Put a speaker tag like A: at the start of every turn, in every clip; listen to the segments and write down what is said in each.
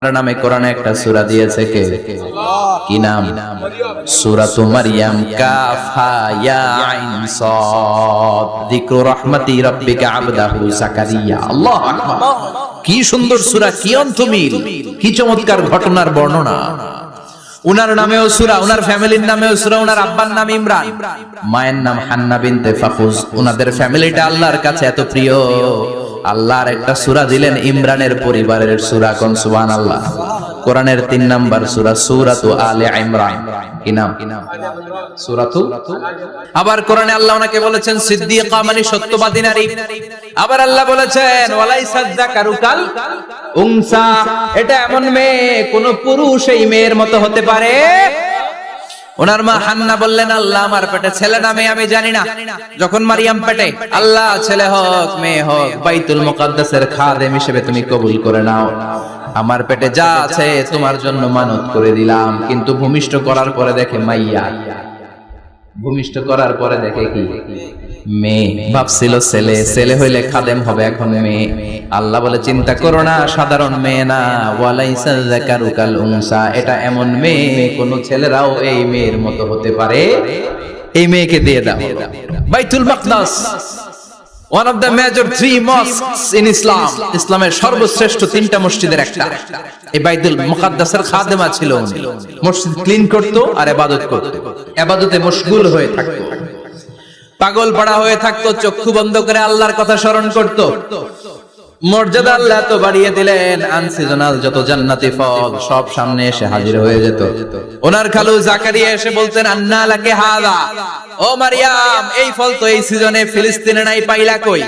A: নামে কোরআনে একটা সূরা দিয়েছে কে? কি নাম? সূরাতু মারইয়াম। কাফ হা ইয়া আইন সাদ। যিকরু রাহমাতি রাব্বিকা আবদাহু জাকারিয়া। আল্লাহু আকবার। কি সুন্দর সূরা, কি অন্তমিল, কি চমৎকার ঘটনার বর্ণনা। উনার নামেও সূরা, উনার ফ্যামিলির নামেও সূরা, উনার আব্বার নাম ইমরান, মায়ের নাম হান্না বিনতে ফাখুজ। উনাদের ফ্যামিলিটা আল্লাহর কাছে এত প্রিয়, আল্লাহর একটা সূরা দিলেন ইমরানের পরিবারের সূরা। কোন সুবহানাল্লাহ। কোরআনের 3 নাম্বার সূরা সূরাতু আলে ইমরান। কি নাম? সূরাতু। আবার কোরআনে আল্লাহ ওনাকে বলেছেন সিদ্দিকা, মানে সত্যবাদী নারী। আবার আল্লাহ বলেছেন ওয়ালাইসা যাকারু কাল উনসা, এটা এমন মেয়ে কোন পুরুষ এই মেয়ের মতো হতে পারে? ওনার মা হান্না বললেন, আল্লাহ আমার পেটে ছেলে না মেয়ে আমি জানি না। যখন মারিয়াম পেটে, আল্লাহ ছেলে হোক মেয়ে হোক বাইতুল মুকাদ্দাসের খাদেম হিসেবে তুমি কবুল করে নাও। আমার পেটে যা আছে তোমার জন্য মানত করে দিলাম। কিন্তু ভূমিষ্ঠ করার পরে দেখে মাইয়া, ভূমিষ্ঠ করার পরে দেখে কি? মেয়ে। ভাবছিল ছেলে, ছেলে হইলে খাদেম হবে, এখন মেয়ে। আল্লাহ বলে চিন্তা করো না, সাধারণ মেয়ে না। ওয়ালাইসা যাকারু কাল উনসা, এটা এমন মেয়ে কোন ছেলেরাও এই মেয়ের মতো হতে পারে। এই মেয়েকে দিয়ে দাও। বাইতুল মাকদাস, one of the major 3 mosques in Islam, ইসলামের সর্বশ্রেষ্ঠ 3টা মসজিদের একটা। এই বাইতুল মুকাদ্দাসের খাদেমা ছিল উনি। মসজিদ ক্লিন করত আর ইবাদত করত, ইবাদতে মশগুল হয়ে থাকতো, পাগল পাড়া হয়ে থাকতো, চক্ষু বন্ধ করে আল্লাহর কথা স্মরণ করত। মর্যাদা আল্লাহ তো বাড়িয়ে দিলেন, আনসিজনাল যত জান্নাতি ফল সব সামনে এসে হাজির হয়ে যেত। ওনার খালু জাকারিয়া এসে বলতেন আন্না লাকে হাদা, ও মারিয়াম এই ফল তো এই সিজনে ফিলিস্তিনে নাই, পাইলা কই?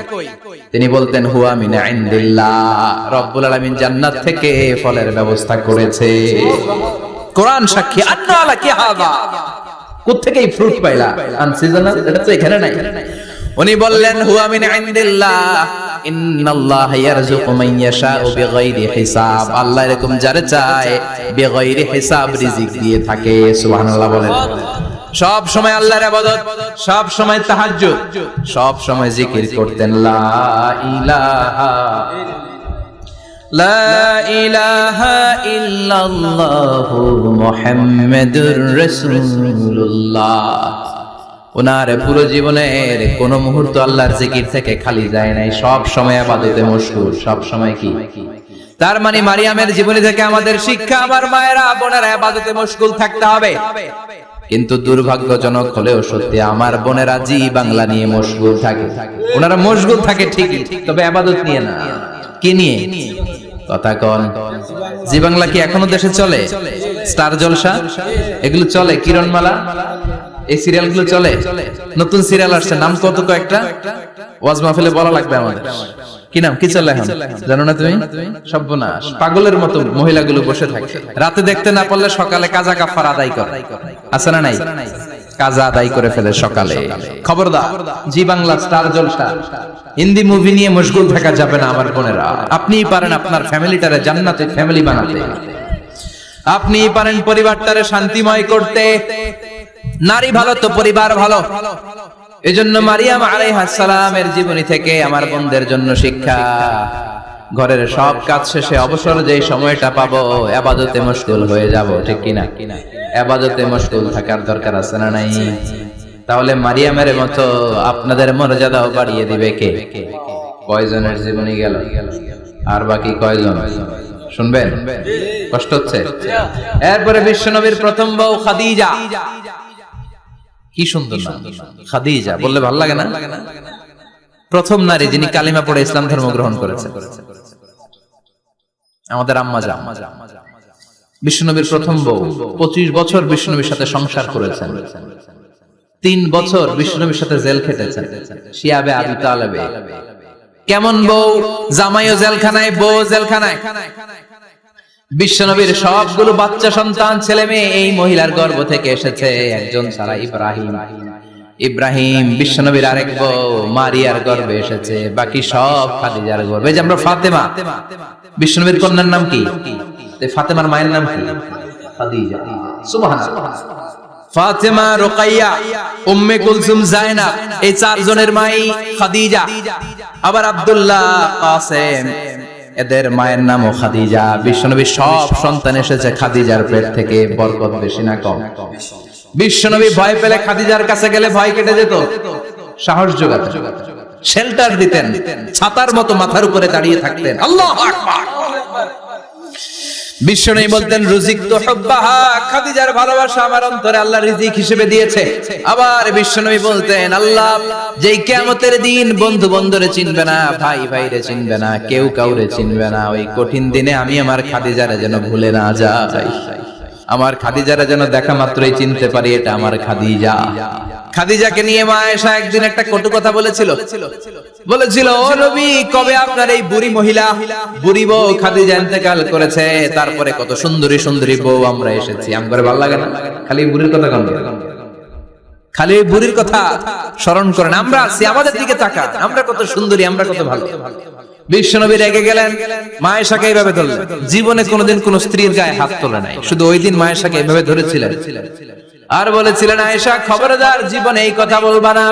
A: তিনি বলতেন হুয়া মিন ইনদিল্লাহ, রব্বুল আলামিন জান্নাত থেকে ফলের ব্যবস্থা করেছে। কোরআন সাক্ষী, আন্না লাকে হাদা, কোত্থেকে এই ফ্রুট পাইলা? আনসিজনাল, এটা তো এখানে নাই। উনি বললেন হুয়া মিন ইনদিল্লাহ, ইন্নাল্লাহা ইয়ারযুকু মান ইয়াশাউ বিগাইরি হিসাব। আল্লাহ এরকম যারে চায় বিগাইরি হিসাব রিজিক দিয়ে থাকে। সুবহানাল্লাহ বলেন। সব সময় আল্লাহর ইবাদত, সব সময় তাহাজ্জুদ, সব সময় জিকির করতেন লা ইলাহা লা ইলাহা ইল্লাল্লাহু মুহাম্মাদুর রাসূলুল্লাহ। ওনার পুরো জীবনের কোন মুহূর্ত আল্লাহর জিকির থেকে খালি যায় নাই, সব সময় ইবাদতে মশগুল, সব সময় কি? তার মানে মারিয়ামের জীবনী থেকে আমাদের শিক্ষা, আমার মায়েরা বোনেরা ইবাদতে মশগুল থাকতে হবে। কিন্তু দুর্ভাগ্যজনক হলেও সত্যি, আমার বোনেরা জি বাংলা নিয়ে মশগুল থাকে। ওনারা মশগুল থাকে ঠিকই, তবে ইবাদত নিয়ে না। কি নিয়ে? কথা কোন? জি বাংলা কি এখনো দেশে চলে? স্টার জলসা এগুলো চলে, কিরণমালা এই সিরিয়াল গুলো চলে। নতুন সিরিয়াল আসছে, নাম কত কয়েকটা, ওয়াজ মাহফিলে বলা লাগবে আমাদের। কি নাম, কি চলে এখন জানো না তুমি? সর্বনাশ, পাগলের মতো মহিলাগুলো বসে থাকে, রাতে দেখতে না পারলে সকালে কাজা কাফার আদায় করে। আছে না নাই? কাজা আদায় করে ফেলে সকালে। খবরদার, জি বাংলা, স্টার জলসা, হিন্দি মুভি নিয়ে মশগুল থাকা যাবে না আমার বোনেরা। আপনিই পারেন আপনার ফ্যামিলিটারে জান্নাতের ফ্যামিলি বানাতে, আপনিই পারেন পরিবারটারে শান্তিময় করতে। নারী ভালো তো পরিবার ভালো। এজন্য মারিয়াম আলাইহিস সালামের জীবনী থেকে আমার বোনদের জন্য শিক্ষা, ঘরের সব কাজ শেষে অবসর যেই সময়টা পাবো ইবাদতে মশগুল হয়ে যাব, ঠিক কিনা? ইবাদতে মশগুল থাকার দরকার আছে না নাই? তাহলে মারিয়ামের মতো আপনাদের মর্যাদাও বাড়িয়ে দিবে কে? কয়জনের জীবনী গেল, আর বাকি কয়জন শুনবেন? কষ্ট হচ্ছে? এরপরে বিশ্বনবীর প্রথম বউ খাদিজা। কি সুন্দর নাম, খাদিজা বললে ভালো লাগে না? প্রথম নারী যিনি কালিমা পড়ে ইসলাম ধর্ম গ্রহণ করেছেন, আমাদের আম্মা জান। বিশ্বনবীর প্রথম বউ, 25 বছর বিশ্বনবীর সাথে সংসার করেছেন, 3 বছর বিশ্বনবীর সাথে জেল খেটেছেন, শিয়াবে আবি তালেবে। কেমন বউ? জামাইও জেলখানায়, বউ জেলখানায়। বিশ্বনবীর সবগুলো বাচ্চা সন্তান, ছেলে মেয়ে এই মহিলার গর্ভ থেকে এসেছে, একজন ছাড়া, ইব্রাহিম। ইব্রাহিম বিশ্বনবীর আরেক বউ মারিয়ার গর্ভে এসেছে, বাকি সব খাদিজার গর্ভে। যে আমরা ফাতেমা, বিশ্বনবীর কন্যার নাম কি? ফাতেমার মায়ের নাম কি? খাদিজা। সুবহানাল্লাহ। ফাতেমা, রুকাইয়া, উম্মে কুলসুম, জায়নাব, এই 4 জনের মাই খাদিজা। আবার আব্দুল্লাহ, কাসেম, এদের মায়ের নামও খাদিজা। বিশ্বনবী সব সন্তান এসেছে খাদিজার পেট থেকে। বরকত বেশি না কম? বিশ্বনবী ভয় পেলে খাদিজার কাছে গেলে ভয় কেটে যেত, সাহস যোগাতেন, শেল্টার দিতেন, ছাতার মতো মাথার উপরে দাঁড়িয়ে থাকতেন। আল্লাহু আকবার। বিশ্বনবী বলতেন রুজিকতু হুব্বাহা, খাদিজার ভালোবাসা আমার অন্তরে আল্লাহ রিজিক হিসেবে দিয়েছে। আবার বিশ্বনবী বলতেন আল্লাহ যেই কিয়ামতের দিন বন্ধু বন্ধুরে চিনবে না, ভাই ভাইরে চিনবে না, কেউ কাউরে চিনবে না, ওই কঠিন দিনে আমি আমার খাদিজারে যেন ভুলে না যাই, আমার খাদিজারে যেন দেখা মাত্রই চিনতে পারি এটা আমার খাদিজা। খাদিজাকে নিয়ে মা আয়েশা একদিন একটা কটু কথা বলেছিল, ও নবী কবে আপনার এই বুড়ি মহিলা, বুড়ি বউ খাদিজা ইন্তেকাল করেছে, তারপরে কত সুন্দরী সুন্দরী বউ আমরা এসেছি, আমগর ভালো লাগে না? খালি বুড়ির কথা কেন, খালি বুড়ির কথা স্মরণ করেন। আমরা আছি, আমাদের দিকে তাকান, আমরা কত সুন্দরী, আমরা কত ভালো। বিশ্বনবী রেগে গেলেন, মা আয়েশাকে এইভাবে ধরলেন। জীবনে কোনোদিন কোন স্ত্রীর গায়ে হাত তোলে নাই, শুধু ওই দিন মা আয়েশাকে এইভাবে ধরেছিলেন আর বলেছিলেন আয়েশা খবরদার জীবনে এই কথা বলবা না,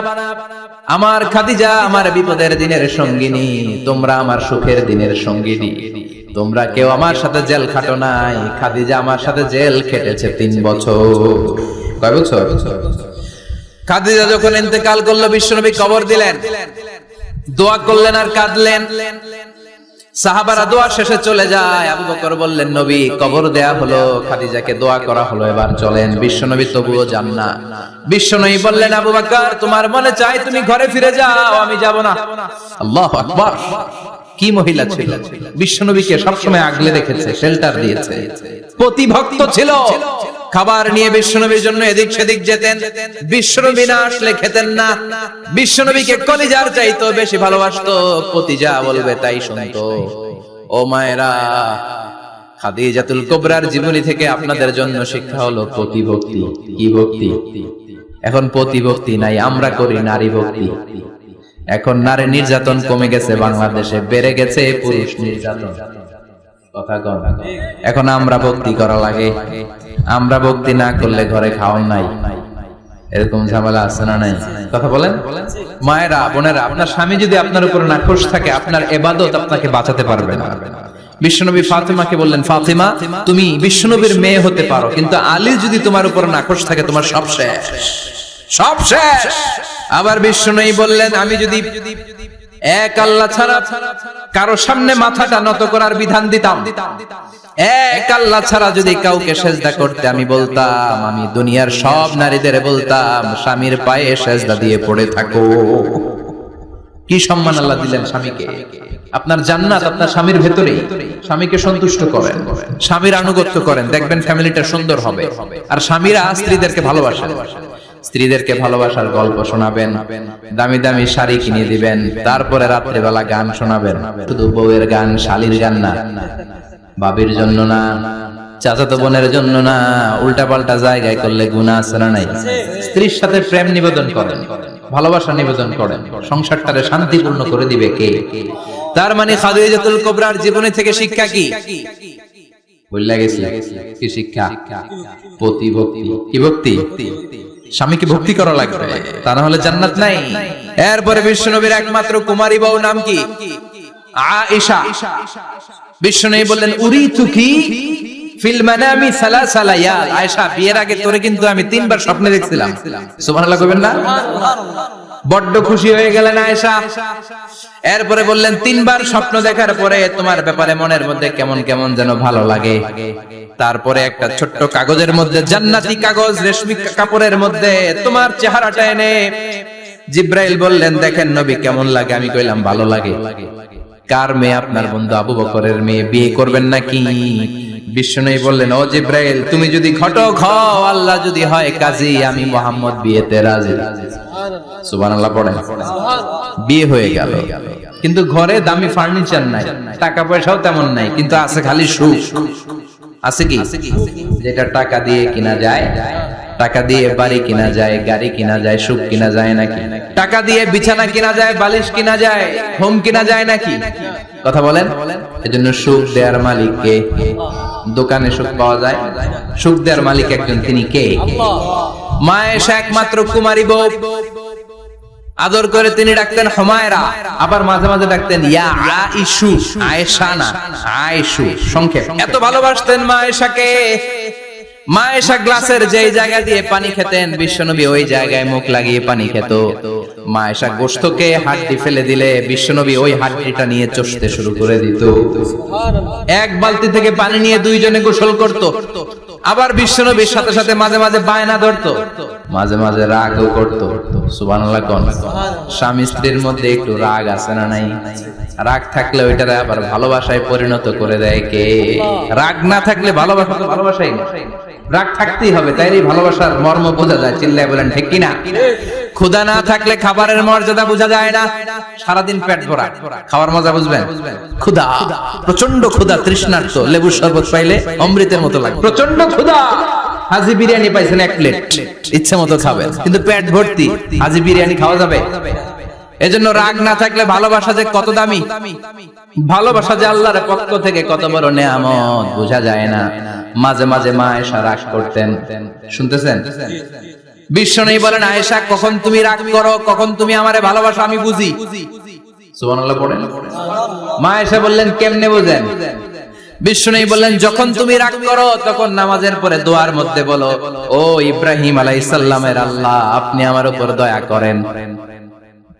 A: আমার খাদিজা আমার বিপদের দিনের সঙ্গিনী, তোমরা আমার সুখের দিনের সঙ্গিনী, তোমরা কেউ আমার সাথে জেল খাটো নাই, খাদিজা আমার সাথে জেল খেটেছে 3 বছর। কয় বছর? খাদিজা যখন ইন্তেকাল করলো বিশ্বনবী কবর দিলেন, দোয়া করলেন আর কাঁদলেন। সাহাবারা দোয়া শেষে চলে যায়। আবু বকর বললেন নবী কবর দেয়া হলো, খাদিজাকে দোয়া করা হলো, এবার চলেন। বিশ্বনবী তবুও যান না। বিশ্বনবী বললেন আবু বকর তোমার মনে চাই তুমি ঘরে ফিরে যাও, আমি যাব না। আল্লাহু আকবার। কি মহিলা ছিল, বিশ্বনবীকে সবসময় আগলে রেখেছে, শেল্টার দিয়েছে, প্রতিভক্ত ছিল। খাবার নিয়ে বিশ্বনবীর জন্য এদিক সেদিক যেতেন, বিশ্বনবী না আসলে খেতেন না। বিশ্বনবীকে কলিজার চাইতো বেশি ভালোবাসতো, পতি যা বলবে তাই শুনতো। ও মায়েরা, খাদিজাতুল কুবরার জীবনী থেকে আপনাদের জন্য শিক্ষা হলো প্রতিভক্তি। কি ভক্তি? এখন প্রতিভক্তি নাই, আমরা করি নারী ভক্তি। এখন নারী নির্যাতন কমে গেছে বাংলাদেশে, বেড়ে গেছে পুরুষ নির্যাতন। কথা কন। এখন আমরা ভক্তি করা লাগে, আমরা ভক্তি না করলে ঘরে খাওয়ান নাই, এরকম ঝামেলা আছে না নাই? কথা বলেন। মায়েরা বোনেরা, আপনার স্বামী যদি আপনার উপর নাখোশ থাকে, আপনার ইবাদত আপনাকে বাঁচাতে পারবে না। বিশ্বনবী ফাতেমাকে বললেন ফাতেমা তুমি বিশ্বনবীর মেয়ে হতে পারো, কিন্তু আলী যদি তোমার উপর নাখোশ থাকে তোমার সব শেষ, সব শেষ। আবার বিশ্বনবী বললেন আমি যদি এক আল্লাহ ছাড়া কারো সামনে মাথাটা নত করার বিধান দিতাম, এক আল্লাহ ছাড়া যদি কাউকে সেজদা করতে আমি বলতাম, আমি দুনিয়ার সব নারীদের বলতাম স্বামীর পায়ে সেজদা দিয়ে পড়ে থাকো। কি সম্মান আল্লাহ দিলেন স্বামীকে। আপনার জান্নাত আপনার স্বামীর ভেতরেই। স্বামীকে সন্তুষ্ট করেন, স্বামীর আনুগত্য করেন, দেখবেন ফ্যামিলিটা সুন্দর হবে। আর স্বামীরা স্ত্রীদেরকে ভালোবাসেন, স্ত্রীদেরকে ভালোবাসার গল্প শোনাবেন, দামি দামি শাড়ি কিনে দিবেন, তারপরে রাত্রিবেলা গান শোনাবেন। শুধু বউয়ের গান, শালীর গান না, বাবির জন্য না, চাচাতো বোনের জন্য না, উল্টা পাল্টা জায়গায় করলে গুনাহ আছে না নাই? স্ত্রীর সাথে প্রেম নিবেদন করেন, ভালোবাসা নিবেদন করেন, সংসারটারে শান্তিপূর্ণ করে দিবে কে? তার মানে খাদিজাতুল কুবরার জীবনী থেকে শিক্ষা কি? বললা গেছি কি শিক্ষা? প্রতিভক্তি। কি ভক্তি? স্বামীকে ভক্তি করা লাগবে, তা না হলে জান্নাত নাই। এরপরে বিশ্বনবীর একমাত্র কুমারী বউ নাম কি? আয়েশা। বিশ্বনবী বললেন উরিতুকি ফিল মানামি সালাসা লায়াল। আয়েশা বিয়ের আগে তোরে কিন্তু আমি 3 বার স্বপ্নে দেখছিলাম। সুবহানাল্লাহ কইবেন না? বড্ড খুশি হয়ে গেলেন আয়েশা। এরপরে বললেন 3 বার স্বপ্ন দেখার পরে তোমার ব্যাপারে মনের মধ্যে কেমন কেমন যেন ভালো লাগে। তারপরে একটা ছোট্ট কাগজের মধ্যে, জান্নাতি কাগজ, রেশমি কাপড়ের মধ্যে তোমার চেহারাটা এনে জিব্রাইল বললেন দেখেন নবী কেমন লাগে। আমি কইলাম ভালো লাগে। কার মেয়ে? আপনার বন্ধু আবু বকরের মেয়ে, বিয়ে করবেন নাকি? বিশ্বনবী বললেন ও জিব্রাইল তুমি যদি ঘটক হও, আল্লাহ যদি হয় কাজী, আমি মুহাম্মদ বিয়েতে রাজি। সুবহানাল্লাহ পড়েন। বিয়ে হয়ে গেল, কিন্তু ঘরে দামি ফার্নিচার নাই, টাকা পয়সাও তেমন নাই, কিন্তু আছে খালি সুখ। আছে কি? যেটা টাকা দিয়ে কিনা যায়, টাকা দিয়ে বাড়ি কিনা যায়, গাড়ি কিনা যায়, সুখ কিনা যায় নাকি? টাকা দিয়ে বিছানা কিনা যায়, বালিশ কিনা যায়, হোম কিনা যায় নাকি? কথা বলেন। এজন্য সুখ দেওয়ার মালিক কে? দোকানে সুখ পাওয়া যায়, সুখ দেওয়ার মালিক একজন, তিনি কে? মা আয়েশা একমাত্র কুমারী বউ। আদর করে তিনি ডাকতেন হুমায়রা, আবার মাঝে মাঝে ডাকতেন ইয়া আয়েশু, আয়েশা না আয়েশু সংক্ষেপ। এত ভালোবাসতেন মা আয়েশাকে। মা আয়েশা গ্লাসের যেই জায়গা দিয়ে পানি খেতেন বিশ্বনবী ওই জায়গায় মুখ লাগিয়ে পানি খেত। মা আয়েশা গোশতকে হাড্ডি ফেলে দিলে বিশ্বনবী ওই হাড্ডিটা নিয়ে চষতে শুরু করে দিত। এক বালতি থেকে পানি নিয়ে দুইজনে গোসল করত। আবার বিশ্বনবীর সাথে সাথে মাঝে মাঝে বায়না ধরতো, মাঝে মাঝে রাগও করতো। সুবহানাল্লাহ কোন। স্বামী স্ত্রীর মধ্যে একটু রাগ আছে না নাই? রাগ থাকলে ওইটারে আবার ভালোবাসায় পরিণত করে দেয় কে? রাগ না থাকলে ভালোবাসা তো ভালোবাসাই না, রাগ থাকতেই হবে, তাইলে ভালোবাসার মর্ম বোঝা যায়। চিল্লায় বলেন ঠিক কিনা? ক্ষুধা না থাকলে খাবারের মর্যাদা বোঝা যায় না। সারাদিন পেট ভরা খাওয়ার মজা বুঝবেন? ক্ষুধা, প্রচন্ড ক্ষুধা, তৃষ্ণার্ত, লেবুর শরবত পাইলে অমৃতের মতো লাগে। প্রচন্ড ক্ষুধা, হাজি বিরিয়ানি পাইছেন এক প্লেট, ইচ্ছে মতো খাবেন, কিন্তু পেট ভর্তি, হাজি বিরিয়ানি খাওয়া যাবে? এজন্য রাগ না থাকলে ভালোবাসা যে কত দামি, ভালোবাসা যে আল্লাহর পক্ষ থেকে কত বড় নেয়ামত বোঝা যায় না। মাঝে মাঝে মা আয়েশা রাগ করতেন, শুনতেছেন? বিশ্বনবী বলেন, আয়েশা কখন তুমি রাগ করো, কখন তুমি আমারে ভালোবাসো আমি বুঝি। সুবহানাল্লাহ পড়েন। মা আয়েশা বললেন, কেমনে বুঝেন? বিশ্বনবী বললেন, যখন তুমি রাগ করো তখন নামাজের পরে দোয়ার মধ্যে বলো, ও ইব্রাহিম আলাইহিস সালামের আল্লাহ, আপনি আমার উপর দয়া করেন।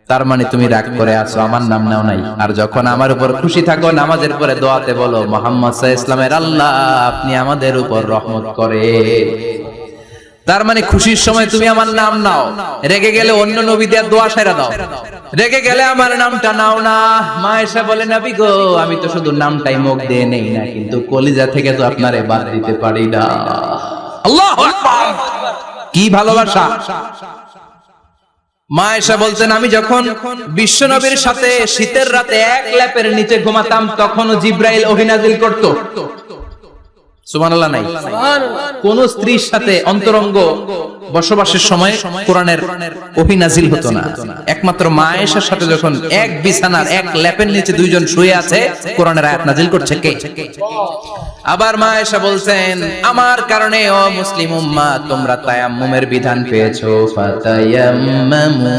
A: তার মানে তুমি রাগ করে আছো, আমার নাম নাও নাই। আর যখন আমার উপর খুশি থাকো নামাজের পরে দোয়াতে বলো, মুহাম্মদ সাল্লাল্লাহু আলাইহি ওয়াসাল্লামের আল্লাহ, আপনি আমাদের উপর রহমত করে। তার মানে খুশির সময় তুমি আমার নাম নাও, রেগে গেলে অন্য নবীদের দোয়া সেরা দাও, রেগে গেলে আমার নামটা নাও না। মা আয়েশা বলে, নবী গো, আমি তো শুধু নামটাই মুখ দিয়ে নেই না, কিন্তু কলিজা থেকে তো আপনারে বাদ দিতে পারি না। আল্লাহু আকবার, কি ভালোবাসা! মা আয়েশা বলতেন, আমি যখন বিশ্বনবীর সাথে শীতের রাতে এক লেপের নিচে ঘুমাতাম তখনও জিবরাইল ওহী নাযিল করত। সুবহানাল্লাহ নাই? কোন স্ত্রীর সাথে অন্তরঙ্গ বসবাসের সময় কোরআনের ওহী নাযিল হতো না। একমাত্র মা আয়েশার সাথে যখন এক বিছানার এক লেপের নিচে দুইজন শুয়ে আছে, কোরআনের আয়াত নাযিল করছে কে? আবার মা আয়েশা বলছেন, আমার কারণে ও মুসলিম উম্মাহ তোমরা তায়াম্মুমের বিধান পেয়েছো। ফাতায়াম্মামু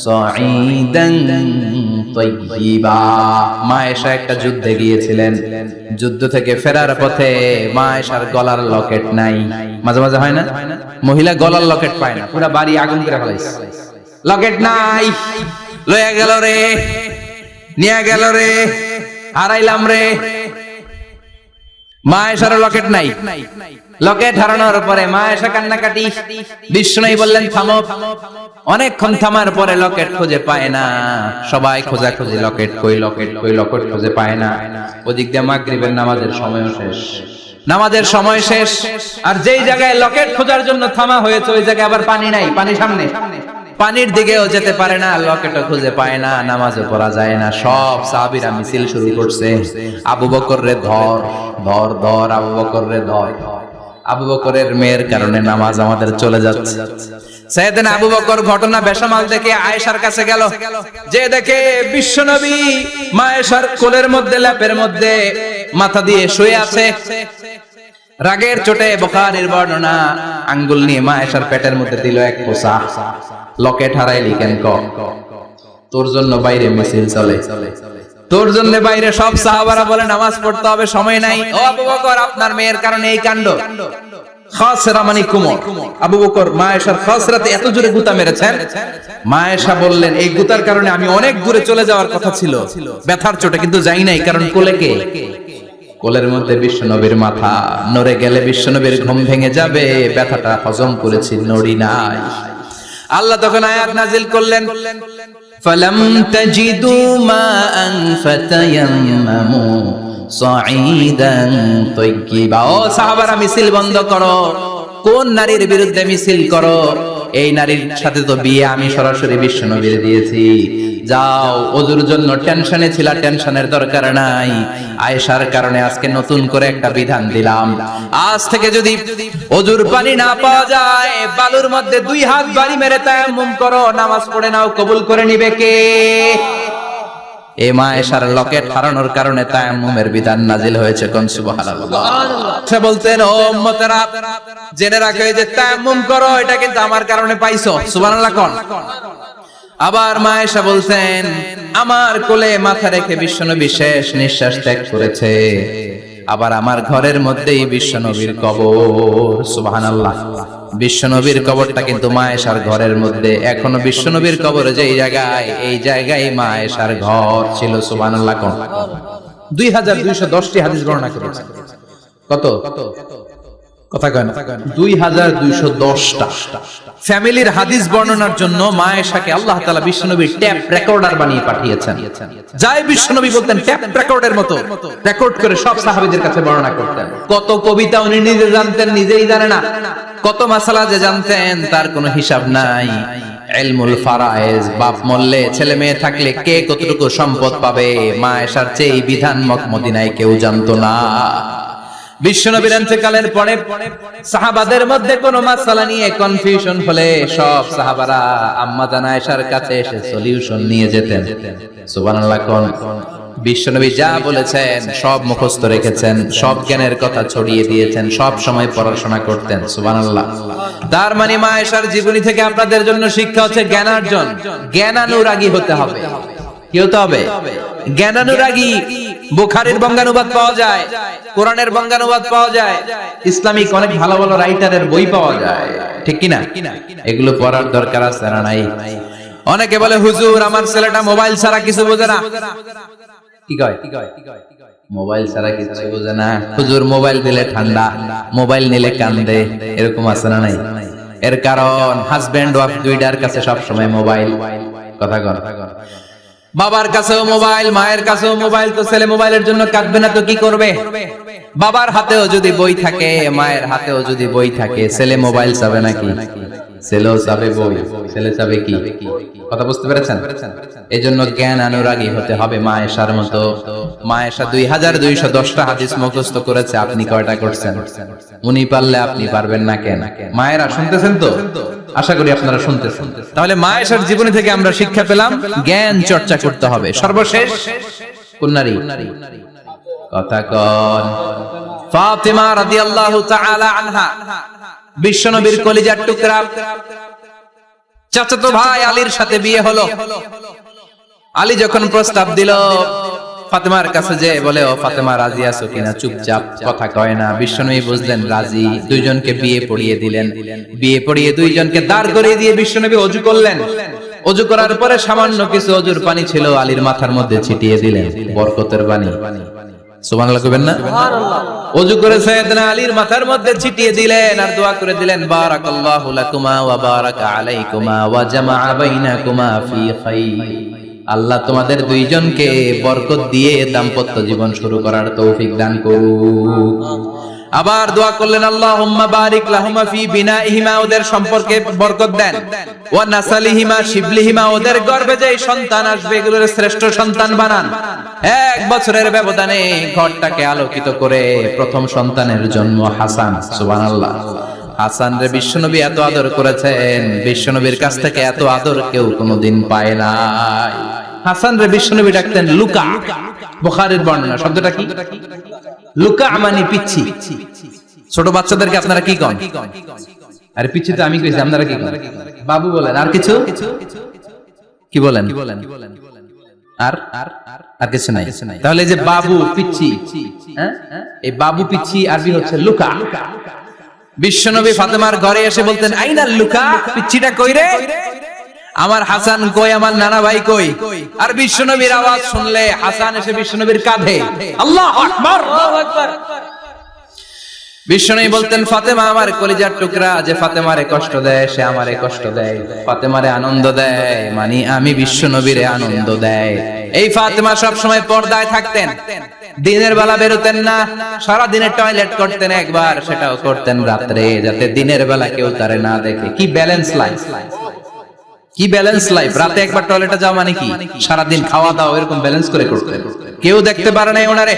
A: সাঈদান তাইয়্যিবা। মা আয়েশা একটা যুদ্ধে গিয়েছিলেন, যুদ্ধ থেকে ফেরার পথে মা আয়েশার গলার লকেট নাই। মাঝে মাঝে হয় না, মহিলা গলার লকেট পায় না, পুরো বাড়ি আগুন করে ফেলাইছে, লকেট নাই, লয়ে গেল রে, নিয়ে গেল রে, হারাইলাম রে। মা আয়েশার লকেট নাই। লকেট হারানোর পরে মা আয়েশা কান্নাকাটি। বিশ্বনবী বললেন, থামো। অনেকক্ষণ থামার পরে লকেট খুঁজে পায় না, সবাই খোঁজাখুঁজি, লকেট কই, লকেট কই, লকেট খুঁজে পায় না। ওদিক দিয়ে মাগরিবের নামাজের সময়ও শেষ, নামাজের সময় শেষ। আর যেই জায়গায় লকেট খোঁজার জন্য থামা হয়েছে ওই জায়গায় আবার পানি নাই, পানি সামনে, পানির দিকেও যেতে পারে না, লকেটও খুঁজে পায় না, নামাজও পড়া যায় না। সব সাহাবীরা মিছিল শুরু করছে, আবু বকর রে ধর, ধর, ধর, আবু বকর রে ধর। আবু বকরের মেয়ের কারণে নামাজ আমাদের চলে যাচ্ছে। সাইয়েদনা আবু বকর ঘটনা বেসামাল দেখে আয়েশার কাছে গেল, যে দেখে বিশ্বনবী মা আয়েশার কোলের মধ্যে, ল্যাপের মধ্যে মাথা দিয়ে শুয়ে আছে। রাগের চোটে বুখারীর বর্ণনা, আঙ্গুল নিয়ে মা আয়েশার পেটের মধ্যে দিল এক পোঁছা। লকেট হারাইলি কেন? তোর জন্য বাইরে মিছিল চলে, তোর জন্য বাইরে সব সাহাবারা বলে নামাজ পড়তে হবে, সময় নাই। ও আবু বকর, আপনার মেয়ের কারণে এই কাণ্ড। খাসরা মানে কুমর। আবু বকর মা আয়েশার খাসরাতে এত জোরে গুতা মেরেছেন, মা আয়েশা বললেন, এই গুতার কারণে আমি অনেক দূরে চলে যাওয়ার কথা ছিল ব্যথার চোটে, কিন্তু যাই নাই, কারণ কোলে কে? কোলের মধ্যে বিশ্বনবীর মাথা, নড়ে গেলে বিশ্বনবীর ঘুম ভেঙে যাবে, ব্যথাটা হজম করেছি, নড়ি নাই। আল্লাহ তখন আয়াত নাজিল করলেন, ফালাম তাজিদু মাআন ফাতায়াম্মামু সাঈদান তাইয়্যিবা। ও সাহাবারা, মিছিল বন্ধ করো। কোন নারীর বিরুদ্ধে মিছিল করো? এই নারীর সাথে তো বিয়ে আমি সরাসরি বিশ্বনবীর দিয়েছি। যাও, ওযুর জন্য টেনশনে ছিলা, টেনশনের দরকার নাই। আয়েশার কারণে আজকে নতুন করে একটা বিধান দিলাম, আজ থেকে যদি ওযুর পানি না পাওয়া যায়, বালুর মধ্যে 2 হাত বাড়ি মেরে তায়াম্মুম করো, নামাজ পড়ে নাও, কবুল করে নিবে কে? এই মা আয়েশার লকেট হারানোর কারণে তায়াম্মুমের বিধান নাজিল হয়েছে। কোন সুবহানাল্লাহ। সে বলতেন, ও উম্মতেরা, জেনে রাখো, এই যে তায়াম্মুম করো, এটা কিন্তু আমার কারণে পাইছো। সুবহানাল্লাহ কোন। আবার মা আয়েশা বলছেন, আমার কোলে মাথা রেখে বিশ্বনবী শেষ নিঃশ্বাস ত্যাগ করেছে, আবার আমার ঘরের মধ্যেই বিশ্বনবীর কবর। সুবহানাল্লাহ। বিশ্বনবীর কবরটা কিন্তু মা আয়েশার ঘরের মধ্যে। এখনো বিশ্বনবীর কবর যেই জায়গায়, এই জায়গায় মা আয়েশার ঘর ছিল। সুবহানাল্লাহ। 2210টি হাদিস বর্ণনা করেছে। কত কথা কয় না? 2210টা ফ্যামিলির হাদিস বর্ণনার জন্য মা আয়েশাকে আল্লাহ তাআলা বিশ্বনবীর ট্যাপ রেকর্ডার বানিয়ে পাঠিয়েছেন। যাই বিশ্বনবী বলতেন ট্যাপ রেকর্ডের মতো রেকর্ড করে সব সাহাবীদের কাছে বর্ণনা করতেন। কত কবিতা উনি নিজে জানতেন, নিজেই জানে না। কত মাসালা যে জানতেন তার কোনো হিসাব নাই। ইলমুল ফারায়েজ, বাপ মরলে ছেলে মেয়ে থাকলে কে কতটুকু সম্পদ পাবে, মা আয়েশার চেয়ে এই বিধান মদিনায় কেউ জানতো না। বিশ্বনবীর ইন্তেকালের পরে সাহাবাদের মধ্যে কোনো মাসআলা নিয়ে কনফিউশন হলে সব সাহাবারা আম্মা জান আয়েশার কাছে এসে সলিউশন নিয়ে যেতেন। সুবহানাল্লাহ। বিশ্বনবী যা বলেছেন সব মুখস্থ রেখেছেন, সব জ্ঞানের কথা ছড়িয়ে দিয়েছেন, সব সময় পড়াশোনা করতেন। সুবহানাল্লাহ। তার মানে মা আয়েশার জীবনী থেকে আপনাদের জন্য শিক্ষা হচ্ছে জ্ঞানার্জন, জ্ঞানানুরাগী হতে হবে। কি হতে হবে? জ্ঞানানুরাগী। বুখারীর বঙ্গানুবাদ পাওয়া যায়, কোরআনের বঙ্গানুবাদ পাওয়া যায়, ইসলামিক অনেক ভালো ভালো রাইটারের বই পাওয়া যায়, ঠিক কিনা? এগুলো পড়ার দরকার আছে না নাই? অনেকে বলে হুজুর আমার ছেলেটা মোবাইল ছাড়া কিছু বোঝে না। কি কয়? মোবাইল ছাড়া কিছু বোঝে না। হুজুর মোবাইল দিলে ঠান্ডা, মোবাইল নিলে কান্দে, এরকম আছে না নাই? এর কারণ হাজবেন্ড ওয়াইফ দুইটার কাছে সব সময় মোবাইল। কথা কর। বাবার কাছেও মোবাইল, মায়ের কাছেও মোবাইল, তো ছেলে মোবাইলের জন্য কাঁদবে না তো কি করবে? বাবার হাতেও যদি বই থাকে, মায়ের হাতেও যদি বই থাকে, ছেলে মোবাইল চাবে নাকি? ছেলেও চাবে বই, ছেলে চাবে কি? কথা বুঝতে পেরেছেন? এজন্য জ্ঞান অনুরাগী হতে হবে মা আয়েশার মতো। মা আয়েশা 2210টা হাদিস মুখস্থ করেছে, আপনি কয়টা করছেন? উনি পারলে আপনি পারবেন না কেন? মায়েরা শুনতেছেন তো? আশা করি আপনারা শুনতেছেন। তাহলে মা আয়েশার জীবনী থেকে আমরা শিক্ষা পেলাম জ্ঞান চর্চা করতে হবে। সর্বশেষ কোন নারী? কথা কন। ফাতিমা রাদিয়াল্লাহু তাআলা আনহা, বিশ্বনবীর কলিজার টুকরা। চাচাতো ভাই আলীর সাথে বিয়ে হলো। আলী যখন প্রস্তাব দিল ফাতেমার কাছে, যে বলে ও ফাতেমা রাজি আছো কিনা, চুপচাপ কথা কয় না। বিশ্বনবী বুঝলেন রাজি, দুইজনকে বিয়ে পড়িয়ে দিলেন। বিয়ে পড়িয়ে দুইজনকে দাঁড় করিয়ে দিয়ে বিশ্বনবী ওযু করলেন। ওযু করার পরে সামান্য কিছু ওযুর পানি ছিল আলীর মাথার মধ্যে ছিটিয়ে দিলেন, বরকতের পানি। সুবহানাল্লাহ কইবেন না? সুবহানাল্লাহ। ওযু করে সাইয়েদনা আলীর মাথার মধ্যে ছিটিয়ে দিলেন আর দোয়া করে দিলেন, বারাকাল্লাহু লাকুমা ওয়া বারাকা আলাইকুমা ওয়া জামাআ বাইনাকুমা ফি খাইর। আল্লাহ তোমাদের দুইজনকে বরকত দিয়ে দাম্পত্য জীবন শুরু করার তৌফিক দান করুক। আবার দোয়া করলেন, আল্লাহুম্মা বারিক লাহুমা ফি বিনাইহিমা, ওদের সম্পর্কে বরকত দেন। ওয়া নাসালিহিমা, শিবলিহিমা, ওদের গর্ভে যে সন্তান আসবে এগুলোর শ্রেষ্ঠ সন্তান বানান। 1 বছরের ব্যবধানে ঘরটাকে আলোকিত করে প্রথম সন্তানের জন্ম হাসান। সুবহানাল্লাহ। হাসান রে বিশ্বনবী এত আদর করেছেন, বিশ্বনবীর কাছ থেকে এত আদর কেউ কোনোদিন পায় নাই। হাসান রে বিশ্বনবী ডাকতেন লুকা। বুখারীর বর্ণনা। শব্দটা কি? লুকা মানে পিচ্ছি। ছোট বাচ্চাদেরকে আপনারা কি কন? আরে পিচ্ছি তো আমি কইছি, আপনারা কি কন? বাবু বলেন। আর কিছু কি বলেন? আর আর কিছু নাই। তাহলে যে বাবু পিচ্ছি, হ্যাঁ, এই বাবু পিচ্ছি আরবি হচ্ছে লুকা। বিশ্বনবী ফাতেমার ঘরে এসে বলতেন, আইনাল লুকা, পিচ্ছিটা কই রে? আমার হাসান কই, আমার নানা ভাই কই? আর বিশ্বনবীর আওয়াজ শুনলে হাসান এসে বিশ্বনবীর কাঁধে। আল্লাহু আকবার, আল্লাহু আকবার। বিশ্বনবী বলতেন, ফাতেমা আমার কলিজার টুকরা, যে ফাতেমারে কষ্ট দেয় সে আমারে কষ্ট দেয়, ফাতেমারে আনন্দ দেয় মানে আমি বিশ্বনবীরে আনন্দ দেয়। এই ফাতেমা সব সময় পর্দায় থাকতেন, দিনের বেলা বেরোতেন না, সারা দিনে টয়লেট করতেন একবার, সেটাও করতেন রাত্রে, যাতে দিনের বেলা কেউ তারে না দেখে। কি ব্যালেন্স লাইফ! কি ব্যালেন্স লাইফ! রাতে একবার টয়লেটে যাওয়া মানে কি সারাদিন খাওয়া দাওয়া এরকম ব্যালেন্স করে করতেন। কেউ দেখতে পারে না ওনারে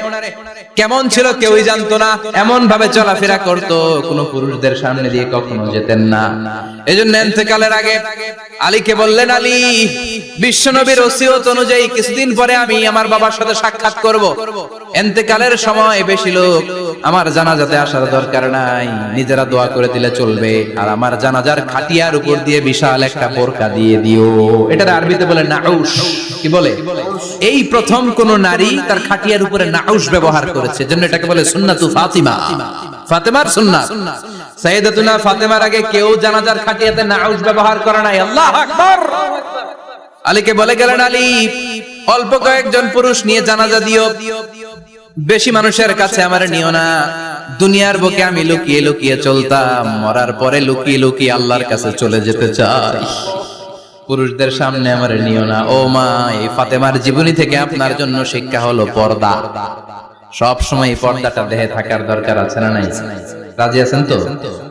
A: কেমন ছিল, কেউই জানতো না। এমন ভাবে চলাফেরা করতো, কোনো পুরুষদের সামনে দিয়ে কখনো যেতেন না। এজন্য ইন্তেকালের আগে আলীকে বললেন, আলী, বিশ্বনবীর ওসিয়ত অনুযায়ী কিছুদিন পরে আমি আমার বাবার সাথে সাক্ষাৎ করব। ইন্তেকালের সময় বেশি লোক আমার জানাজাতে আসার দরকার নাই, নিজেরা দোয়া করে দিলে চলবে। আর আমার জানাজার খাটিয়ার উপর দিয়ে বিশাল একটা বোরকা দিয়ে দিও। এটার আরবিতে বলে নাউশ। কি বলে? এই প্রথম কোন নারী তার খাটিয়ার উপরে নাউশ ব্যবহার করেছে, জন্য এটাকে বলে সুন্নাতু ফাতিমা, ফাতেমার সুন্নাত। সাইয়েদাতুনা ফাতেমার আগে কেউ জানাজার খাটিয়াতে নাউশ ব্যবহার করে নাই। আল্লাহু আকবার। আলীকে বলে গেলেন, আলী অল্প কয়েকজন পুরুষ নিয়ে জানাজা দিও, বেশি মানুষের কাছে আমার নিও না। দুনিয়ার বুকে আমি লুকিয়ে লুকিয়ে চলতাম, মরার পরে লুকিয়ে লুকিয়ে আল্লাহর কাছে চলে যেতে চাই, পুরুষদের সামনে আমার নিও না। ও মা, এই ফাতেমার জীবনী থেকে আপনার জন্য শিক্ষা হলো পর্দা। সব সময় পর্দাটা দেহে থাকার দরকার আছে না নাই? রাজি আছেন তো?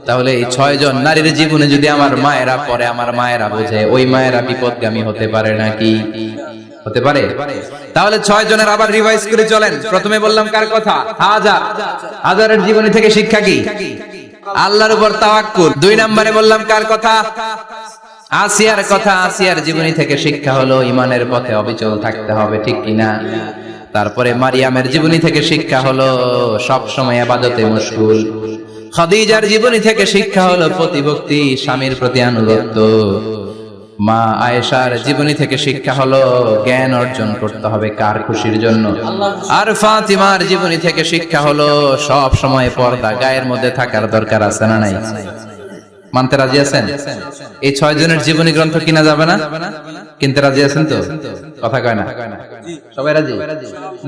A: তাহলে এই 6 জন নারীর জীবনে যদি আমার মায়েরা পরে, আমার মায়েরা বোঝে, ওই মায়েরা বিপদগামী হতে পারে নাকি? হতে পারে। তাহলে 6 জনের আবার রিভাইজ করে চলেন। প্রথমে বললাম কার কথা? হাজারের জীবনী থেকে শিক্ষা কি? আল্লাহর উপর তাওয়াক্কুল। 2 নম্বরে বললাম কার কথা? আসিয়ার কথা। আসিয়ার জীবনী থেকে শিক্ষা হলো ঈমানের পথে অবিচল থাকতে হবে, ঠিক কিনা? তারপরে মারিয়ামের জীবনী থেকে শিক্ষা হলো সব সময় ইবাদতে মশগুল। খাদিজার জীবনী থেকে শিক্ষা হলো প্রতিভক্তি, স্বামীর প্রতি আনুগত্য। মা আয়েশার জীবনী থেকে শিক্ষা হলো জ্ঞান অর্জন করতে হবে কার খুশির জন্য। আর ফাতিমার জীবনী থেকে শিক্ষা হলো সব সময় পর্দা গায়ের মধ্যে থাকার দরকার আছে না নাই? মানতে রাজি আছেন? এই 6 জনের জীবনী গ্রন্থ কিনা যাবে না? কিনতে রাজি আছেন তো? কথা কয় না? সবাই রাজি?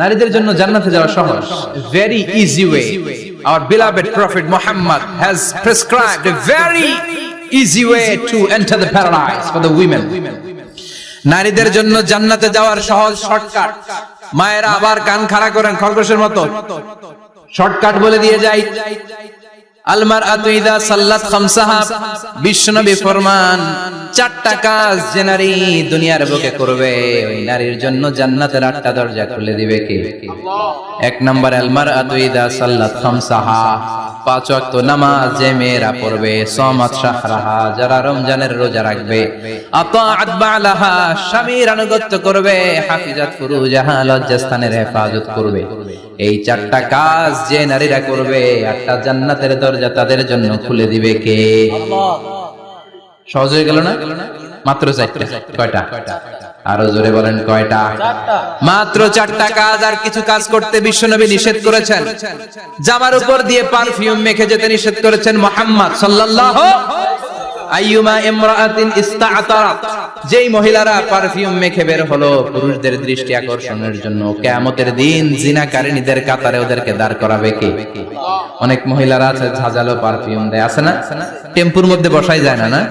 A: নারীদের জন্য জান্নাতে যাওয়া সহজ, very easy way. Our beloved Prophet Muhammad has prescribed a very easy way to enter the paradise for the women. নারীদের জন্য জান্নাতে যাওয়ার সহজ শর্টকাট। মায়েরা আবার কান খাড়া করেন খরগোশের মতো, শর্টকাট বলে দিয়ে যাই। আলমারআতু ইযা সাল্লাত খামসাহা, বিশ্বনবী ফরমান 4টা কাজ যে নারী দুনিয়ার বুকে করবে, ওই নারীর জন্য জান্নাতের 8টা দরজা খুলে দিবে কে? আল্লাহ। 1 নম্বর আলমারআতু ইযা সাল্লাত খামসাহা, 5 ওয়াক্ত নামাজ যে মেয়েরা পড়বে, সামাত শাহরাহা, যারা রমজানের রোজা রাখবে, আতাআত বালাহা, স্বামীর আনুগত্য করবে, হাফিজাত ফুরুজাহা, লজ্জাস্থানের হেফাজত করবে। এই 4টা কাজ যে নারীরা করবে, 8টা জান্নাতের দরজা তাদের জন্য খুলে দিবে কে? আল্লাহ। সহজ হয়ে গেল না? মাত্র 4টা। কয়টা? আরো জোরে বলেন কয়টা? 4টা। মাত্র 4টা কাজ। আর কিছু কাজ করতে বিশ্বনবী নিষেধ করেছেন। জামার উপর দিয়ে পারফিউম মেখে যেতে নিষেধ করেছেন মুহাম্মদ সাল্লাল্লাহু আইয়ুমা ইমরাআতিন ইস্তাআতারাত, যেই মহিলারা পারফিউম মেখে বের হলো পুরুষদের দৃষ্টি আকর্ষণের জন্য, কিয়ামতের দিন জিনাকারিনীদের কাতারে ওদেরকে দাঁড় করাবে কে? অনেক মহিলারা আছে ঝাঁঝালো পারফিউম দেয়, আছে না? টেম্পুর মধ্যে বসাই যায় না, না?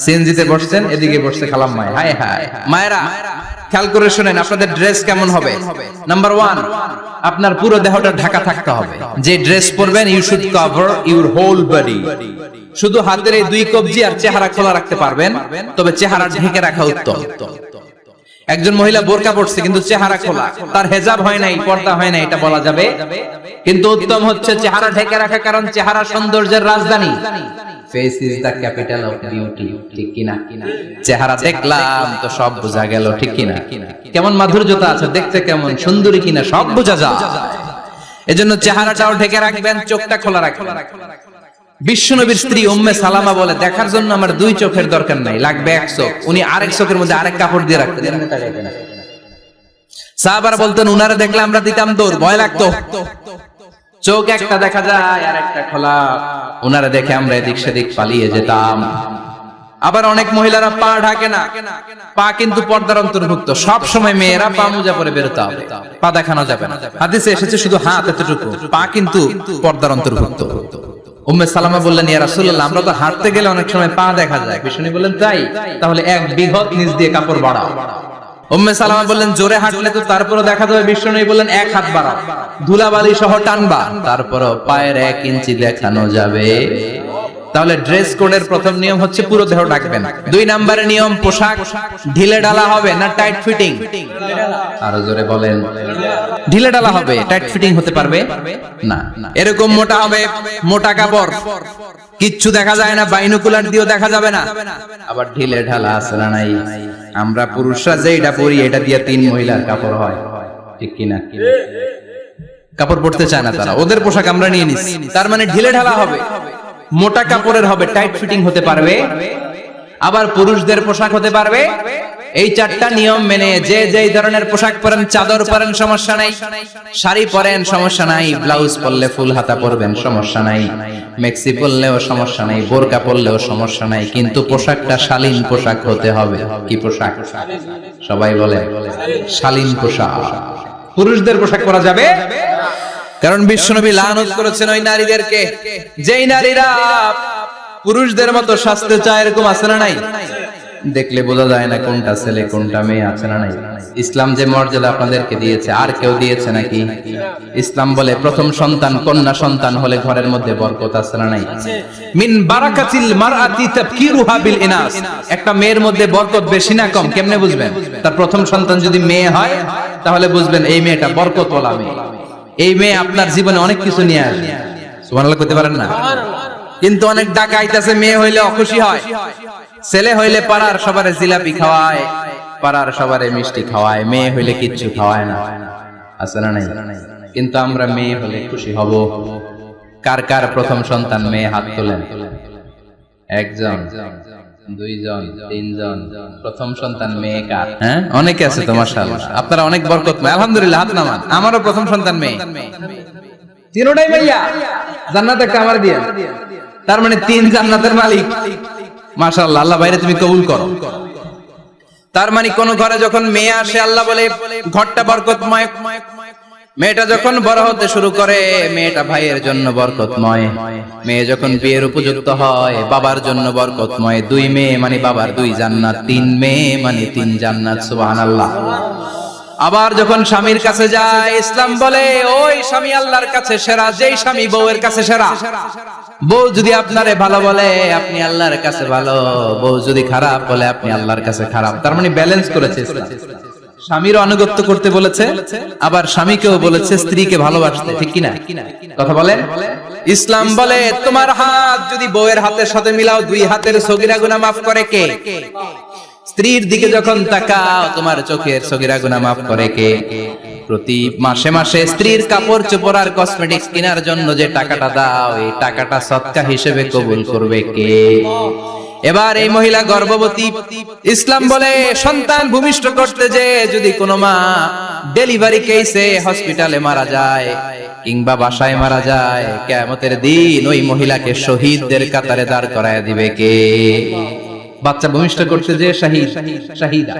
A: সিএনজিতে বসছেন, এদিকে বসছে খালাম মায়, হায় হায়। মায়েরা খেয়াল করে শুনেন, আপনাদের ড্রেস কেমন হবে? নাম্বার 1, আপনার পুরো দেহটা ঢাকা থাকতে হবে। যে ড্রেস পরবেন, you should cover your whole body. শুধু হাতের এই 2 কবজি আর চেহারা খোলা রাখতে পারবেন, তবে চেহারা ঢেকে রাখা উত্তম। একজন মহিলা বোরকা পরছে কিন্তু চেহারা খোলা, তার হেজাব হয় নাই, পর্দা হয় নাই, এটা বলা যাবে, কিন্তু উত্তম হচ্ছে চেহারা ঢেকে রাখা, কারণ চেহারা সৌন্দর্যের রাজধানী। Face is the capital of beauty, ঠিক কিনা? চেহারা দেখলাম তো সব বোঝা গেল, ঠিক কিনা? কেমন মাধুর্যতা আছে, দেখতে কেমন সুন্দরী কিনা সব বোঝা যায়। এজন্য চেহারাটাও ঢেকে রাখবেন, চোখটা খোলা রাখবেন। বিশ্বনবীর স্ত্রী উম্মে সালামা বলে, দেখার জন্য আমার 2 চোখের দরকার নাই, লাগবে 1 চোখ। উনি আরেক চোখের মধ্যে আরেক কাপড় দিয়ে রাখতেন। সাহাবারা বলতেন, উনারে দেখলে আমরা দিতাম দৌড়, ভয় লাগতো। চোখ একটা দেখা যায় আর একটা খোলা, উনারে দেখে আমরা এদিক সেদিক পালিয়ে যেতাম। আবার অনেক মহিলারা পা ঢাকে না, পা কিন্তু পর্দার অন্তর্ভুক্ত। সব সময় মেয়েরা পা মোজা পরে বেরোতে হবে, পা দেখানো যাবে না। হাদিসে এসেছে শুধু হাত এতটুকু, পা কিন্তু পর্দার অন্তর্ভুক্ত। উম্মে সালামা বললেন, ইয়া রাসূলুল্লাহ, আমরা তো হাঁটতে গেলে অনেক সময় পা দেখা যায়। বিষ্ণু বললেন, তাই? তাহলে 1 বিঘত নিচ দিয়ে কাপড় বাড়াও। উম্মে সালামা বললেন, জোরে হাঁটলে তো তারপরও দেখা যাবে। বিষ্ণু বললেন, 1 হাত বাড়াও, ধুলাবালি সহ টানবা, তারপরও পায়ের 1 ইঞ্চি দেখানো যাবে। তাহলে ড্রেস কোডের প্রথম নিয়ম হচ্ছে পুরো দেহ ঢাকবেন। 2 নম্বরের নিয়ম, পোশাক ঢিলে ঢালা হবে না টাইট ফিটিং? আরো জোরে বলেন। ঢিলে ঢালা হবে, টাইট ফিটিং হতে পারবে না। এরকম মোটা হবে, মোটা কাপড়, কিচ্ছু দেখা যায় না, বাইনোকুলার দিয়েও দেখা যাবে না। আবার ঢিলে ঢালা আছে না নাই? আমরা পুরুষরা যেটা পরি, এটা দিয়ে 3 মহিলার কাপড় হয়, ঠিক কিনা? কাপড় পরতে চায় না তারা, ওদের পোশাক আমরা নিয়ে নিচ্ছি। তার মানে ঢিলে ঢালা হবে, মোটা কাপড়ের হবে, টাইট ফিটিং হতে পারবে, আবার পুরুষদের পোশাক হতে পারবে। এই চারটা নিয়ম মেনে যে যেই ধরনের পোশাক পরেন, চাদর পরেন সমস্যা নাই, শাড়ি পরেন সমস্যা নাই, ব্লাউজ পরলে ফুল হাতা পরবেন সমস্যা নাই, মেক্সি পরলেও সমস্যা নাই, বোরকা পরলেও সমস্যা নাই, কিন্তু পোশাকটা শালীন পোশাক হতে হবে। কি পোশাক? সবাই বলে শালীন পোশাক। পুরুষদের পোশাক পরা যাবে, কারণ বিশ্বনবী লানত করেছেন ওই নারীদেরকে যেই নারীরা পুরুষদের মতো সাজতে চায়। এরকম আছে না নাই? দেখলে বোঝা যায় না কোনটা ছেলে কোনটা মেয়ে, আছে না নাই? ইসলাম যে মর্যাদা আপনাদেরকে দিয়েছে আর কেউ দিয়েছে নাকি? ইসলাম বলে প্রথম সন্তান কন্যা সন্তান হলে ঘরের মধ্যে বরকত, আছে না নাই? মিন বারাকাতিল মারআতি তাফকিরুহা বিল ইনাস। একটা মেয়ের মধ্যে বরকত বেশি না কম কেমনে বুঝবেন? তার প্রথম সন্তান যদি মেয়ে হয় তাহলে বুঝবেন এই মেয়েটা বরকতওয়ালা মেয়ে, এই মেয়ে আপনার জীবনে অনেক কিছু নিয়ে আসবে। সুবহানাল্লাহ করতে পারেন না? কিন্তু অনেক ডাকাইত আছে, মেয়ে হইলে অখুশি হয়, ছেলে হইলে পাড়ার সবারে জিলাপি খাওয়ায়, পাড়ার সবারে মিষ্টি খাওয়ায়, মেয়ে হইলে কিচ্ছু খাওয়ায় না, আছে না নাই? কিন্তু আমরা মেয়ে হলে খুশি হব। কার কার প্রথম সন্তান মেয়ে? হাত তোলেন। একজন, দুইজন, তিনজন। প্রথম সন্তান মেয়ে কার? হ্যাঁ, অনেকে আছে তো মাশাআল্লাহ, আপনারা অনেক বরকতময়, আলহামদুলিল্লাহ। হাত নামান। আমারও প্রথম সন্তান মেয়ে, তিনটাই মাইয়া, জান্নাত একটা আমার দিয়ে। তার মানে তিন জান্নাতের মালিক, মাশাআল্লাহ। আল্লাহ বাইরে তুমি কবুল করো। তার মানে কোন ঘরে যখন মেয়ে আসে আল্লাহ বলে ঘরটা বরকতময়। মেয়েটা যখন বড় হতে শুরু করে মেয়েটা ভাইয়ের জন্য বরকতময়। মেয়ে যখন বিয়ের উপযুক্ত হয় বাবার জন্য বরকতময়। দুই মেয়ে মানে বাবার দুই জান্নাত, তিন মেয়ে মানে তিন জান্নাত। সুবহানাল্লাহ। আবার যখন স্বামীর কাছে যায় ইসলাম বলে ওই স্বামী আল্লাহর কাছে সেরা, যেই স্বামী বউয়ের কাছে সেরা। বউ যদি আপনারে ভালো বলে আপনি আল্লাহর কাছে ভালো, বউ যদি খারাপ বলে আপনি আল্লাহর কাছে খারাপ। তার মানে ব্যালেন্স করেছে ইসলাম। স্বামীর আনুগত্য করতে বলেছে, আবার স্বামীকেও বলেছে স্ত্রীকে ভালোবাসতে, ঠিক কিনা? কথা বলেন। ইসলাম বলে তোমার হাত যদি বউয়ের হাতের সাথে মিলাও, দুই হাতের সগীরা গুনাহ মাফ করে কে? স্ত্রীর দিকে যখন তাকাও তোমার চোখের সগীরা গুনাহ মাফ করে কে? প্রতি মাসে মাসে স্ত্রীর কাপড় চোপড় আর কসমেটিক্স কেনার জন্য যে টাকাটা দাও, এই টাকাটা সদকা হিসেবে কবুল করবে কে? এবার এই মহিলা গর্ভবতী, ইসলাম বলে সন্তান ভূমিষ্ঠ করতে যে যদি কোনো মা ডেলিভারি কেসে হসপিটালে মারা যায় কিংবা বাসায় মারা যায়, কিয়ামতের দিন ওই মহিলাকে শহীদদের কাতারে দাঁড় করায় দিবে কে? বাচ্চা ভূমিষ্ঠ করতে যে শাহিদ, শাহিদা,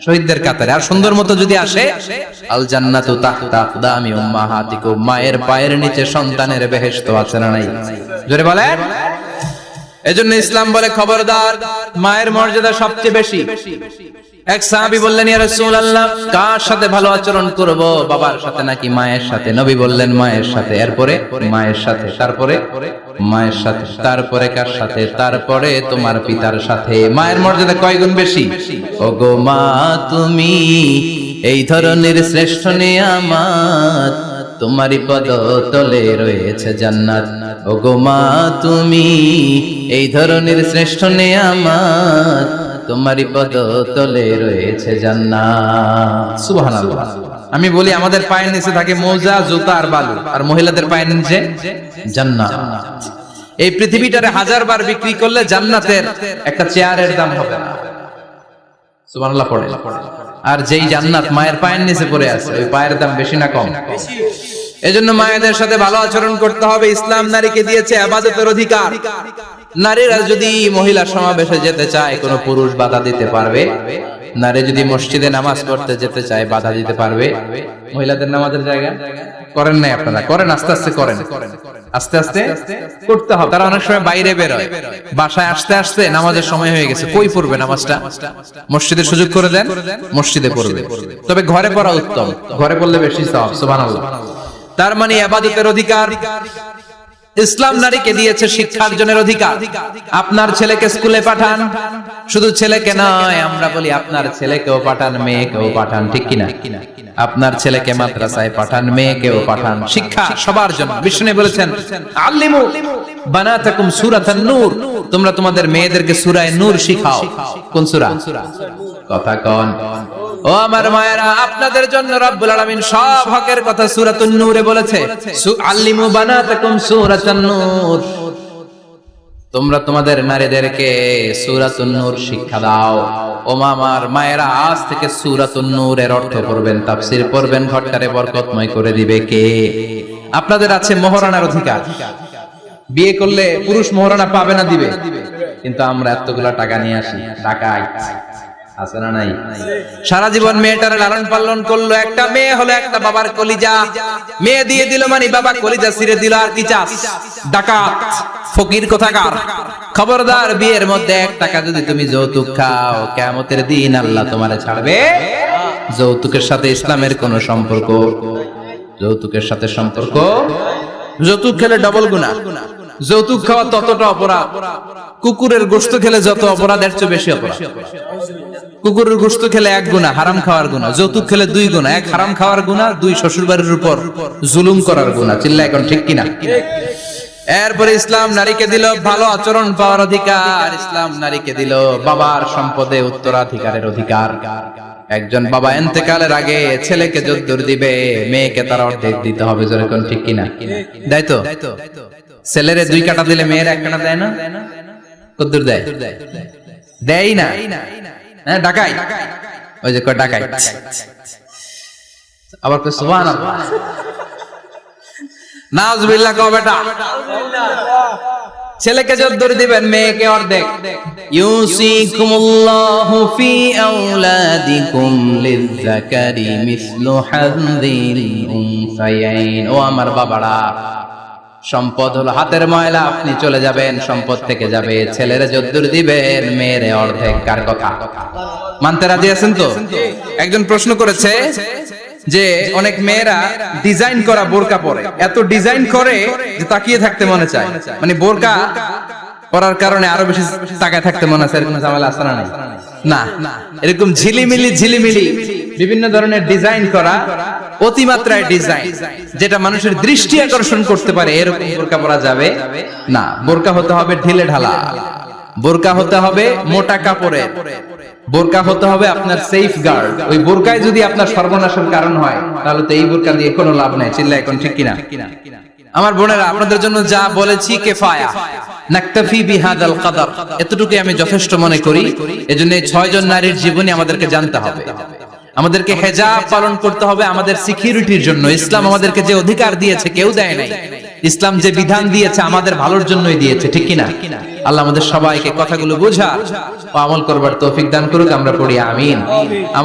A: শহীদদের কাতারে। আর সুন্দর মতো যদি আসে, আল জান্নাতু তাহতা আকদামি উম্মাহাতিকুম, মায়ের পায়ের নিচে সন্তানের বেহেশত, আছে না নাই? জোরে বলেন। এজন্য ইসলাম বলে খবরদার, মায়ের মর্যাদা সবচেয়ে বেশি। এক সাহাবী বললেন ইয়া রাসূলুল্লাহ কার সাথে ভালো আচরণ করব? বাবার সাথে নাকি মায়ের সাথে? নবী বললেন মায়ের সাথে, এরপরে মায়ের সাথে, তারপরে মায়ের সাথে, তারপরে কার সাথে? তারপরে তোমার পিতার সাথে। মায়ের মর্যাদা কয় গুণ বেশি? ওগো মা তুমি এই ধরনের শ্রেষ্ঠ নিয়ামত, তোমারই পদ তলে রয়েছে জান্নাত। ওগো মা তুমি এই ধরনের শ্রেষ্ঠ নিয়ামত, তোমারই পদ তলে রয়েছে জান্নাত। সুবহানাল্লাহ। আমি বলি আমাদের পায়ের নিচে থাকে মোজা, জুতা আর বালু, আর মহিলাদের পায়ের নিচে জান্নাত। এই পৃথিবীটারে 1000 বার বিক্রি করলে জান্নাতের একটা চেয়ারের দাম হবে না। সুবহানাল্লাহ পড়ে। আর যেই জান্নাত মায়ের পায়ের নিচে পড়ে আছে, ওই পায়ের দাম বেশি না কম? এজন্য মায়েদের সাথে ভালো আচরণ করতে হবে। ইসলাম নারীকে দিয়েছে ইবাদতের অধিকার। নারীরা যদি মহিলা সমাবেশে যেতে চায় কোনো পুরুষ বাধা দিতে পারবে? নারী যদি মসজিদে নামাজ পড়তে যেতে চায় বাধা দিতে পারবে? মহিলাদের নামাজের জায়গা করেন নাই আপনারা? করেন, আস্তে আস্তে করেন, আস্তে আস্তে করতে হবে। তারা অনেক সময় বাইরে বের হয়, বাসায় আসতে আসতে নামাজের সময় হয়ে গেছে, কই পড়বে নামাজটা? মসজিদের সুযোগ করে দেন, মসজিদে পড়বে। তবে ঘরে পড়া উত্তম, ঘরে পড়লে বেশি সওয়াব। সুবহানাল্লাহ। তার মানে ইবাদতের অধিকার ইসলাম নারীকে দিয়েছে, শিক্ষার্জনের অধিকার। আপনার ছেলেকে স্কুলে পাঠান, শুধু ছেলেকে নয়, আমরা বলি আপনার ছেলেকেও পাঠান, মেয়েকেও পাঠান, ঠিক কিনা? আপনার ছেলেকে মাদ্রাসায় পাঠান, মেয়েকেও পাঠান। শিক্ষা সবার জন্য। বিষ্ণু বলেছেন আল্লিমু বানাতাকুম সূরাতান নূর, তোমরা তোমাদের মেয়েদেরকে সূরা নূর শিখাও। কোন সূরা? কথা কোন? ও আমার মায়েরা, আপনাদের জন্য রব্বুল আলামিন সব হকের কথা সূরাতুন নূরে বলেছে। আল্লিমু বানাতাকুম সূরাতুন নূর, তোমরা তোমাদের নারীদেরকে সূরাতুন নূর শিক্ষা দাও। ও আমার মায়েরা, আজ থেকে সূরাতুন নূরের অর্থ পড়বেন, তাফসীর পড়বেন, ঘরটারে বরকতময় করে দিবে কে? আপনাদের আছে মোহরানার অধিকার। বিয়ে করলে পুরুষ মোহরানা পাবে না, দিবে। কিন্তু আমরা এতগুলা টাকা নিয়ে আসি, ডাকাইত আছে না নাই? সারা জীবন মেয়েটার লালন পালন করলো, একটা মেয়ে হলো একটা বাবার কলিজা, মেয়ে দিয়ে দিল মানে বাবা কলিজা ছিঁড়ে দিল। আর কি চাস? ডাকাত, ফকির কোথাকার। খবরদার, বিয়ের মধ্যে 1 টাকা যদি তুমি যৌতুক খাও, কিয়ামতের দিন আল্লাহ তোমারে ছাড়বে। যৌতুকের সাথে ইসলামের কোনো সম্পর্ক? যৌতুকের সাথে সম্পর্ক? যৌতুক খেলে ডবল গুনাহ। যৌতুক খাওয়া ততটা অপরাধ, কুকুরের গোশত খেলে যত অপরাধ, এর চেয়ে বেশি অপরাধ। কুকুরের গোশত খেলে 1 গুনাহ, হারাম খাওয়ার গুনাহ। যৌতুক খেলে 2 গুনাহ, 1 হারাম খাওয়ার গুনাহ, 2 শ্বশুরবাড়ির উপর জুলুম করার গুনাহ। চিল্লা এখন ঠিক কিনা? এরপরে ইসলাম নারীকে দিল ভালো আচরণ পাওয়ার অধিকার। ইসলাম নারীকে দিল বাবার সম্পদে উত্তরাধিকারের অধিকার। একজন বাবা ইন্তেকালের আগে ছেলেকে যদ্দুর দিবে, মেয়েকে তার অর্ধেক দিতে হবে। যেরকম ঠিক কিনা? দেয় তো? ছেলেরে 2 কাটা দিলে মেয়ের 1 কাটা দেয় না? কদ্দুর দেয়? দেয় না। হ্যাঁ, ডাকাই। ওই যে কয় ডাকাই। আবার কয় সুবহানাল্লাহ, নাউজুবিল্লাহ কও বেটা। ছেলেকে যদ্দুর দিবেন, মেয়েকে অর্ধেক। ইউসিকুমুল্লাহু ফি আওলাদিকুম লিযযাকারি মিসলু হাযযিল উনসায়াইন। ও আমার বাবারা, সম্পদ হলো হাতের ময়লা, আপনি চলে যাবেন, সম্পদ থেকে যাবে। ছেলেরে যদ্দুর দিবেন, মেয়েরে অর্ধেক। কার কথা মানতে রাজি আছেন তো? একজন প্রশ্ন করেছে যে অনেক মেয়েরা ডিজাইন করা বোরকা পরে, এত ডিজাইন করে যে তাকিয়ে থাকতে মনে চায়। মানে বোরকা পরার কারণে আরো বেশি তাকায় থাকতে মনে চায়। এরকম ঝামেলা আছে না? না, এরকম ঝিলিমিলি বিভিন্ন ধরনের ডিজাইন করা, অতিমাত্রায় ডিজাইন, যেটা মানুষের দৃষ্টি আকর্ষণ করতে পারে, এরকম বোরকা পরা যাবে না। বোরকা হতে হবে ঢিলে ঢালা, বোরকা হতে হবে মোটা কাপড়ের, বোরকা হতে হবে আপনার সেফ গার্ড। ওই বোরকায় যদি আপনার সর্বনাশের কারণ হয়, তাহলে তো এই বোরকা দিয়ে কোনো লাভ নাই। চিল্লা এখন ঠিক কিনা? আমার বোনেরা, আপনাদের জন্য যা বলেছি কিফায়া, নাকতাফি বিহাদাল কদর, এতটুকু আমি যথেষ্ট মনে করি। এজন্য 6 জন নারীর জীবনী আমাদেরকে জানতে হবে। আমাদেরকে হেজাব পালন করতে হবে আমাদের সিকিউরিটির জন্য। ইসলাম আমাদেরকে যে অধিকার দিয়েছে কেউ দেয় নাই। ইসলাম যে বিধান দিয়েছে আমাদের ভালোর জন্যই দিয়েছে, ঠিক কিনা? আল্লাহ আমাদের সবাইকে কথাগুলো বোঝার ও আমল করবার তৌফিক দান করুক। আমরা পড়ি আমিন।